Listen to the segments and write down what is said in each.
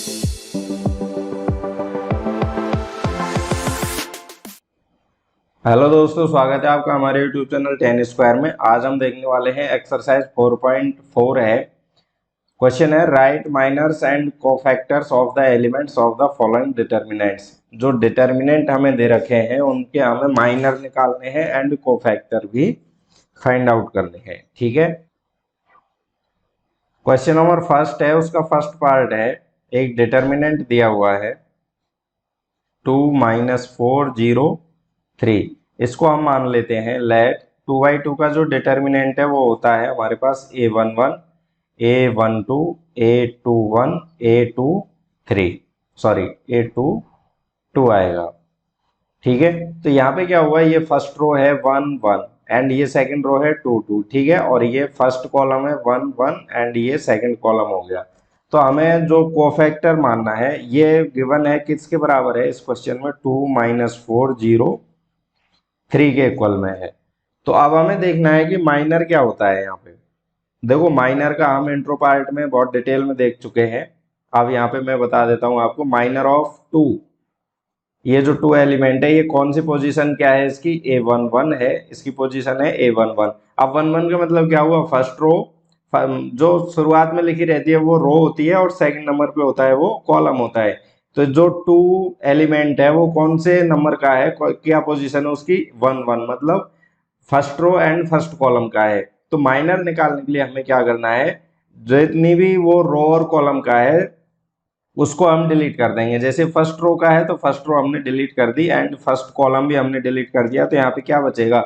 Hello दोस्तों, स्वागत है आपका हमारे यूट्यूब चैनल 10 स्क्वायर में। आज हम देखने वाले हैं एक्सरसाइज 4.4 है। क्वेश्चन है write minors and cofactors of the elements of the following determinants. जो डिटर्मिनेंट हमें दे रखे हैं उनके हमें माइनर निकालने हैं एंड कोफैक्टर भी फाइंड आउट करने हैं। ठीक है, क्वेश्चन नंबर फर्स्ट है, उसका फर्स्ट पार्ट है, एक डिटर्मिनेंट दिया हुआ है 2 - 4 0 3। इसको हम मान लेते हैं लेट 2/2 का जो डिटर्मिनेंट है वो होता है हमारे पास a11 a12 a21 a23 sorry a22 आएगा। ठीक है, तो यहाँ पे क्या हुआ, ये फर्स्ट रो है 1 1 एंड ये सेकंड रो है 2 2। ठीक है, और ये फर्स्ट कॉलम है 1 1 एंड ये सेकंड कॉलम हो गया। तो हमें जो कोफैक्टर मानना है ये गिवन है, किसके बराबर है इस क्वेश्चन में, 2 - 4 0 3 के इक्वल में है। तो अब हमें देखना है कि माइनर क्या होता है। यहाँ पे देखो, माइनर का हम इंट्रो पार्ट में बहुत डिटेल में देख चुके हैं। अब यहाँ पे मैं बता देता हूँ आपको, माइनर ऑफ 2, ये जो 2 एलिमेंट है ये कौन सी पोजीशन क्या है इसकी, a11 है, इसकी पोजीशन है a11। अब 11 का मतलब क्या हुआ, फर्स्ट रो जो शुरुआत में लिखी रहती है वो रो होती है और सेकंड नंबर पे होता है वो कॉलम होता है। तो जो 2 एलिमेंट है वो कौन से नंबर का है, क्या पोजीशन है उसकी, 1 1, मतलब first row and first column का है। तो माइनर निकालने के लिए हमें क्या करना है, जितनी भी वो रो और कॉलम का है उसको हम डिलीट कर देंगे। जैसे फर्स्ट रो का है तो फर्स्ट रो हमने डिलीट कर दी एंड फर्स्ट कॉलम भी हमने डिलीट कर दिया। तो यहाँ पे क्या बचेगा,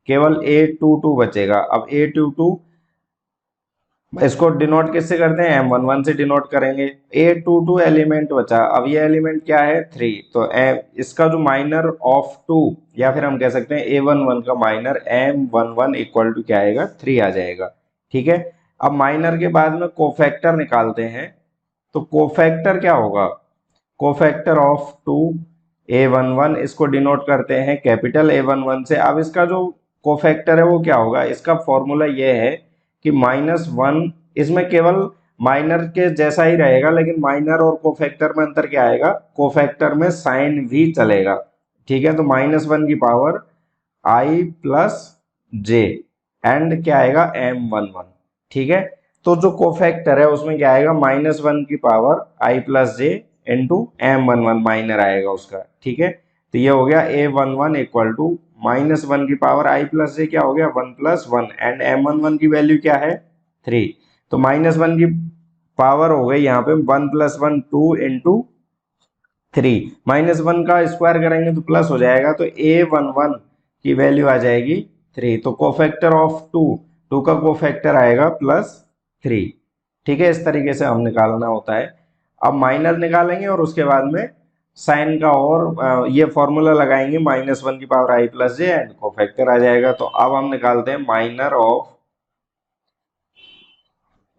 केवल a22 बचेगा। अब a22 इसको डिनोट किससे करते हैं, m11 से डिनोट करेंगे। a22 एलिमेंट बचा। अब ये एलिमेंट क्या है, 3। तो इसका जो माइनर ऑफ 2, या फिर हम कह सकते हैं a11 का माइनर m11 इक्वल टू क्या आएगा, 3 आ जाएगा। ठीक है, अब माइनर के बाद में कोफैक्टर निकालते हैं। तो कोफैक्टर क्या होगा, कोफैक्टर ऑफ 2 a11, इसको डिनोट करते हैं कैपिटल A11 से। अब इसका जो कोफैक्टर है वो क्या होगा, इसका फॉर्मूला ये है कि -1, इसमें केवल माइनर के जैसा ही रहेगा, लेकिन माइनर और कोफैक्टर में अंतर क्या आएगा, कोफैक्टर में साइन भी चलेगा। ठीक है, तो -1 की power i plus j and क्या आएगा m11। ठीक है, तो जो कोफैक्टर है उसमें क्या आएगा, -1 की power i plus j into m11 minor आएगा उसका। ठीक है, तो ये हो गया a11 इक्वल टू -1 की पावर i प्लस j क्या हो गया, 1 + 1 एंड m11 की वैल्यू क्या है, 3। तो -1 की पावर हो गई यहाँ पे 1 + 1 2 इंटू 3, -1 का स्क्वायर करेंगे तो प्लस हो जाएगा, तो a11 की वैल्यू आ जाएगी 3। तो कोफैक्टर ऑफ 2 का कोफैक्टर आएगा +3। ठीक है, इस तरीके से हम निकालना होता है। अब माइनर निकालेंगे और उसके बाद में साइन का और ये फॉर्मूला लगाएंगे, -1 की power i plus j and cofactor आ जाएगा। तो अब हम निकालते हैं माइनर ऑफ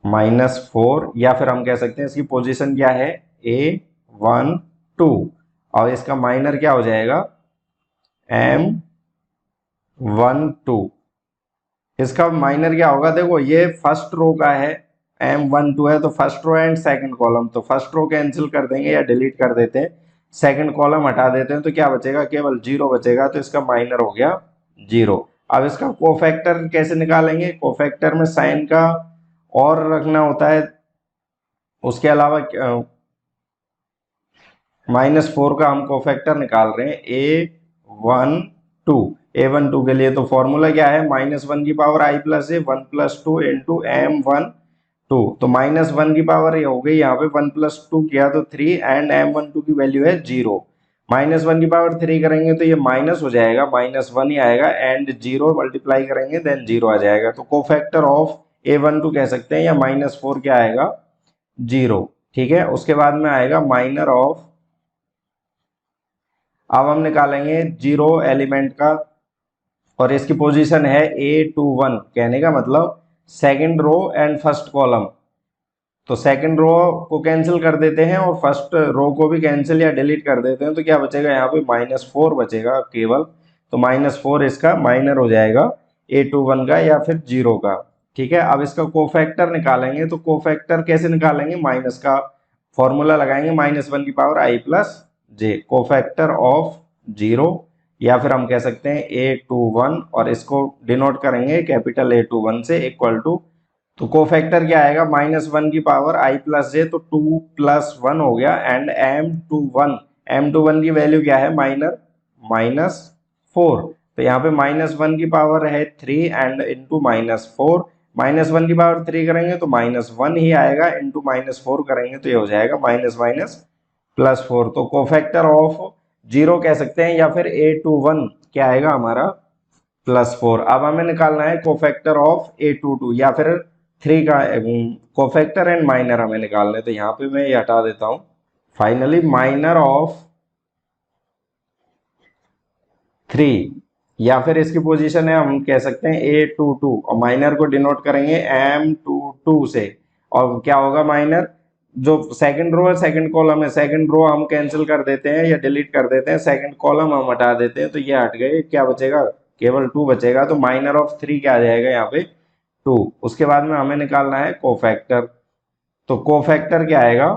-4, या फिर हम कह सकते हैं इसकी पोजीशन क्या है, a12, और इसका माइनर क्या हो जाएगा, m12। इसका माइनर क्या होगा, देखो ये फर्स्ट रो का है, m12 है, तो first row and second column, तो फर्स्ट रो कैंसिल कर देंगे या डिलीट कर देते हैं, सेकंड कॉलम हटा देते हैं, तो क्या बचेगा, केवल 0 बचेगा। तो इसका माइनर हो गया 0। अब इसका कोफैक्टर कैसे निकालेंगे, कोफैक्टर में साइन का और रखना होता है, उसके अलावा -4 का हम कोफैक्टर निकाल रहे हैं a12 के लिए। तो फॉर्मूला क्या है, -1 की power i plus j 1 + 2 into m12। तो -1 की पावर ये हो गई यहाँ पे, 1 + 2 किया तो 3 एंड m12 की वैल्यू है 0। -1 की पावर 3 करेंगे तो ये माइनस हो जाएगा, -1 ही आएगा एंड 0 मल्टीप्लाई करेंगे देन 0 आ जाएगा। तो कोफैक्टर ऑफ a12 कह सकते हैं, या -4 क्या आएगा, 0। ठीक है, उसके बाद में आएगा माइनर ऑफ, अब हम निकालेंगे 0 एलिमेंट का और इसकी पोजीशन है a21, कहने का मतलब second row and first column. तो सेकंड रो को कैंसिल कर देते हैं और फर्स्ट रो को भी कैंसिल या डिलीट कर देते हैं, तो क्या बचेगा यहाँ पे, -4 बचेगा केवल। तो -4 इसका माइनर हो जाएगा a21 का या फिर 0 का। ठीक है, अब इसका कोफैक्टर निकालेंगे, तो कोफैक्टर कैसे निकालेंगे, माइनस का फॉर्मूला लगाएंगे -1 की power i plus J, cofactor of 0, या फिर हम कह सकते हैं A21 और इसको डिनोट करेंगे कैपिटल A21 से इक्वल टू, तो कोफैक्टर क्या आएगा -1 की पावर i प्लस जे, तो 2 + 1 हो गया, एंड M21 की वैल्यू क्या है -4, तो यहाँ पे -1 की पावर है 3 एंड इंटू -4, -1 की पावर 3 करेंगे तो -1 ही आएगा, इंटू -4 करेंगे तो ये हो जाएगा -+4, तो कोफैक्टर ऑफ 0 कह सकते हैं, या फिर A21 क्या आएगा हमारा +4। अब हमें निकालना है कोफैक्टर ऑफ A22 या फिर 3 का कोफैक्टर एंड माइनर हमें निकालना है, तो यहाँ पे मैं ये हटा देता हूँ। फाइनली माइनर ऑफ 3, या फिर इसकी पोजीशन है हम कह सकते हैं A22 और माइनर को डिनोट करेंगे M22 से, और क्या होगा माइनर, जो सेकंड रो है सेकंड कॉलम है, सेकंड रो हम कैंसिल कर देते हैं या डिलीट कर देते हैं, सेकंड कॉलम हम हटा देते हैं, तो ये हट गए, क्या बचेगा, केवल 2 बचेगा, तो माइनर ऑफ 3 क्या आ जाएगा यहाँ पे 2। उसके बाद में हमें निकालना है कोफैक्टर, तो कोफैक्टर क्या आएगा,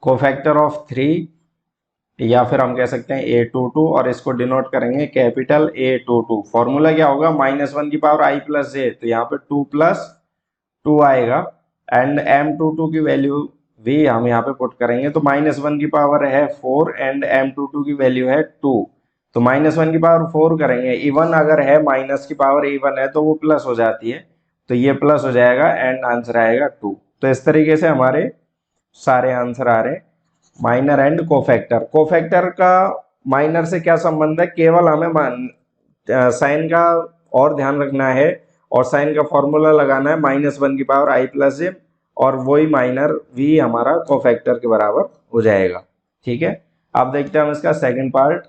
कोफैक्टर ऑफ 3, या फिर हम कह सकते हैं A22 और इसको डिनोट करेंगे कैपिटल A22। फॉर्मूला क्या होगा -1 की पावर i प्लस जे, तो यहाँ पे 2 + 2 आएगा, एंड M22 की वैल्यू भी हम यहाँ पे पुट करेंगे, तो -1 की पावर है 4 एंड M22 की वैल्यू है 2, तो -1 की पावर 4 करेंगे, इवन अगर है माइनस की पावर इवन है तो वो प्लस हो जाती है, तो ये प्लस हो जाएगा एंड आंसर आएगा 2। तो इस तरीके से हमारे सारे आंसर आ रहे हैं माइनर एंड कोफैक्टर। कोफैक्टर का माइनर से क्या संबंध है, केवल हमें साइन का और ध्यान रखना है, और साइन का फॉर्मूला लगाना है -1 की पावर i प्लस जे, और वही माइनर भी हमारा कोफैक्टर के बराबर हो जाएगा। ठीक है, अब देखते हैं हम इसका सेकंड पार्ट।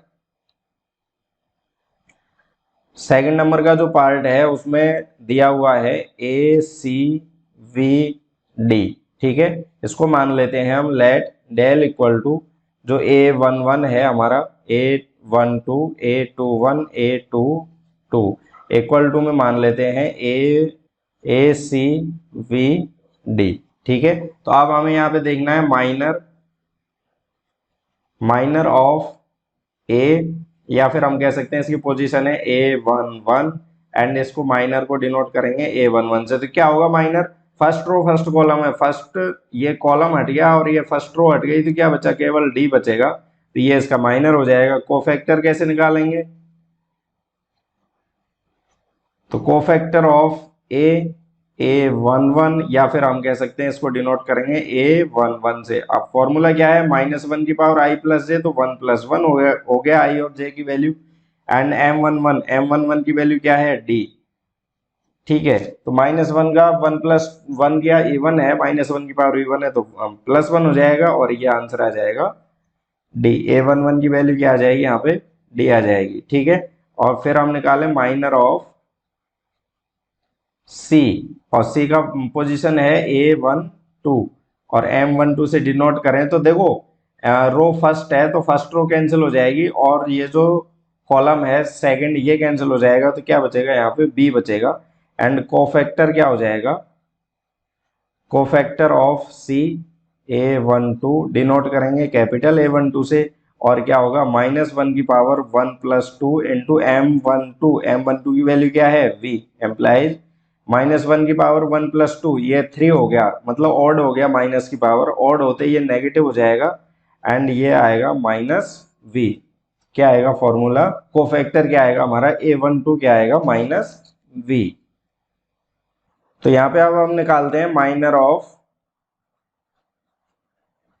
सेकंड नंबर का जो पार्ट है उसमें दिया हुआ है ACVD। ठीक है, इसको मान लेते हैं हम लेट डेल इक्वल टू, जो A11 है हमारा A12 A21 A22 equal to में मान लेते हैं ACVD। ठीक है, तो अब हमें यहाँ पे देखना है माइनर ऑफ A, या फिर हम कह सकते हैं इसकी पोजीशन है A11 एंड इसको माइनर को डिनोट करेंगे A11 से, तो क्या होगा minor, first row first column है, फर्स्ट ये कॉलम हट गया और ये फर्स्ट रो हट गई, तो क्या बचा, केवल D बचेगा, तो ये इसका माइनर हो जाएगा। कोफैक्टर कैसे निकालेंगे, तो कोफैक्टर ऑफ A11, या फिर हम कह सकते हैं इसको डिनोट करेंगे A11 से। अब फॉर्मूला क्या है, -1 की पावर i प्लस जे, तो 1 + 1 हो गया i और j की वैल्यू, एंड M11 की वैल्यू क्या है D। ठीक है, तो -1 का 1 + 1 क्या इवन है, -1 की पावर इवन है तो +1 हो जाएगा, और ये आंसर आ जाएगा D। A11 की वैल्यू क्या आ जाएगी, यहाँ पे D आ जाएगी। ठीक है, और फिर हम निकालें माइनर ऑफ C, और C का पोजीशन है A12 और M12 से डिनोट करें तो देखो रो फर्स्ट है तो फर्स्ट रो कैंसिल हो जाएगी, और ये जो कॉलम है सेकंड ये कैंसिल हो जाएगा, तो क्या बचेगा यहाँ पे B बचेगा, एंड कोफैक्टर क्या हो जाएगा, cofactor of C A12 denote करेंगे कैपिटल A12 से, और क्या होगा -1 की पावर 1 + 2 इंटू M12 की वैल्यू क्या है V, एम्प्लाइज -1 की पावर 1 + 2, ये 3 हो गया, मतलब ऑड हो गया, माइनस की पावर ऑड होते ये नेगेटिव हो जाएगा, एंड ये आएगा -V। क्या आएगा फॉर्मूला, कोफैक्टर क्या आएगा हमारा A12 क्या आएगा -V। तो यहाँ पे अब हम निकालते हैं माइनर ऑफ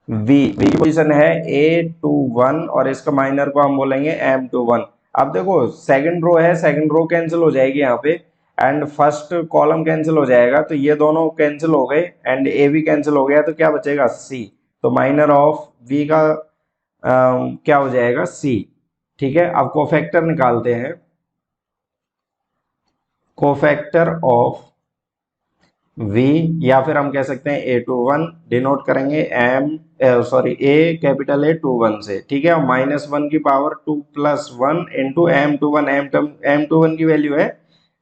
V की पोजीशन है A21 और इसका माइनर को हम बोलेंगे M21। अब देखो सेकंड रो है, सेकंड रो कैंसिल हो जाएगी यहाँ पे, एंड फर्स्ट कॉलम कैंसिल हो जाएगा, तो ये दोनों कैंसिल हो गए, एंड A भी कैंसिल हो गया, तो क्या बचेगा C, तो माइनर ऑफ V का क्या हो जाएगा C। ठीक है, अब कोफैक्टर निकालते हैं, कोफैक्टर ऑफ V, या फिर हम कह सकते हैं A21 डिनोट करेंगे A कैपिटल A21 से। ठीक है, -1 की पावर 2 + 1 इंटू M21 की वैल्यू है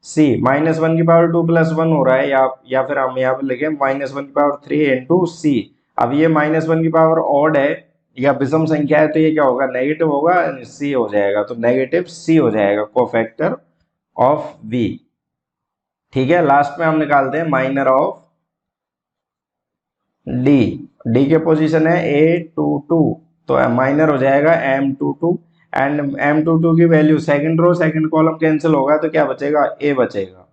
सी, -1 की पावर 2 + 1 हो रहा है, या फिर हम यहाँ पे लिखें -1 की पावर 3 इंटू सी। अब ये -1 की पावर ऑड है या विषम संख्या है, तो ये क्या होगा, नेगेटिव होगा, सी हो जाएगा, तो नेगेटिव सी हो जाएगा कोफैक्टर ऑफ वी। ठीक है, लास्ट में हम निकालते हैं माइनर ऑफ डी। डी के पोजीशन है A22, तो माइनर हो जाएगा M22, एंड M22 की value second row second column cancel होगा, तो क्या बचेगा, A बचेगा।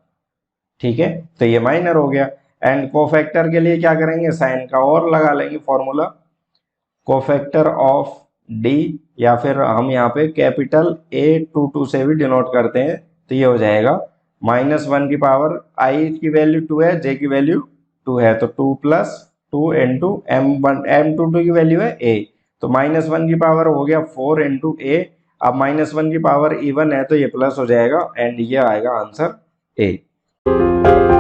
ठीक है, तो ये माइनर हो गया। एंड कोफैक्टर के लिए क्या करेंगे, साइन का और लगा लेंगे फॉर्मूला, कोफैक्टर ऑफ डी, या फिर हम यहाँ पे कैपिटल A22 से भी डिनोट करते हैं, तो ये हो जाएगा -1 की पावर, आई की वैल्यू 2 है, जे की वैल्यू 2 है, तो 2 + 2 इंटू M22 की वैल्यू है A, तो -1 की पावर हो गया 4 इंटू A। अब -1 की पावर इवन है तो ये प्लस हो जाएगा, एंड ये आएगा आंसर A।